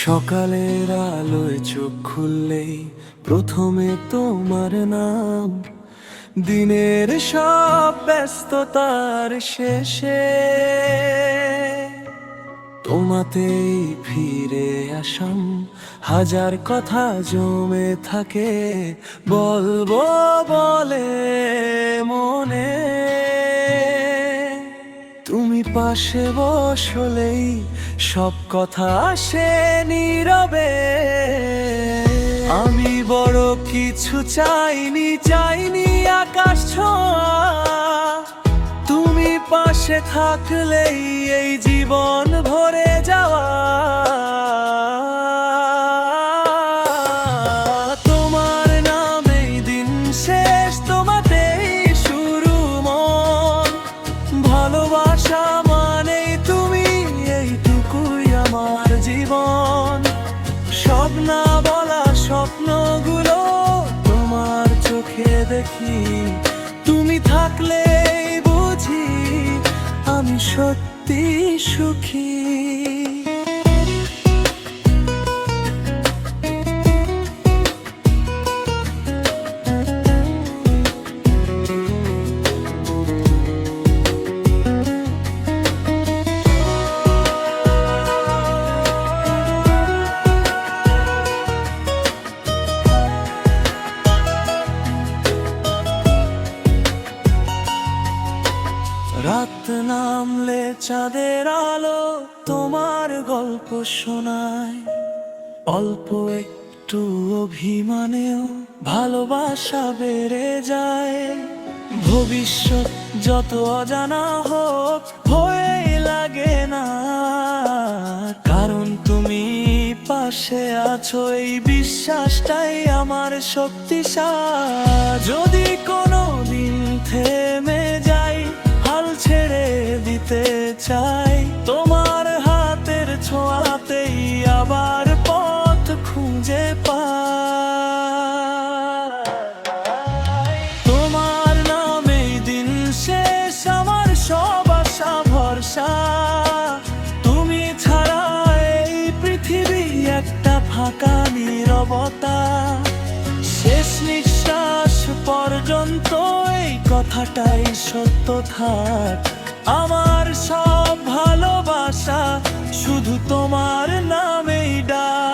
সকালের আলোয় চোখ খুললেই প্রথমে তোমার নাম, দিনের সব ব্যস্ততার শেষে তোমাতেই ফিরে আসাম। হাজার কথা জমে থাকে, বলবো বলে মনে, তুমি পাশে বসলেই সব কথা আসে নীরবে। আমি বড় কিছু চাইনি আকাশ ছোঁয়া, তুমি পাশে থাকলেই এই জীবন ভরে যাওয়া। তোমার নামেই দিন শেষ, তোমাতেই শুরু মন। ভালোবাসা মানেই তুমি, এইটুকুই আমার জীবন। সব না বলা স্বপ্নগুলো তোমার চোখে দেখি, তুমি থাকলে বুঝি আমি সত্যি সুখী। রাত নামলে চাঁদের আলো তোমার গল্প শোনায়, অল্প একটু অভিমানেও ভালোবাসা বেড়ে যায়। ভবিষ্যৎ যত অজানা হোক ভয় লাগে না, কারণ তুমি পাশে আছো, এই বিশ্বাসটাই আমার শক্তিশালী। যদি কোনো দিন থেমে যাই, হাল ছেড়ে দিতে চাই, তোমার হাতের ছোঁয়াতেই আবার পথ খুঁজে পাই। তোমার নামেই দিন শেষ, আমার সব আশা ভরসা। তুমি ছাড়া এই পৃথিবী একটা ফাঁকা নীরবতা। শেষ নিঃশ্বাস পর্যন্ত এই কথাটাই সত্য থাক, আমার সব ভালোবাসা শুধু তোমার নামেই ডাক।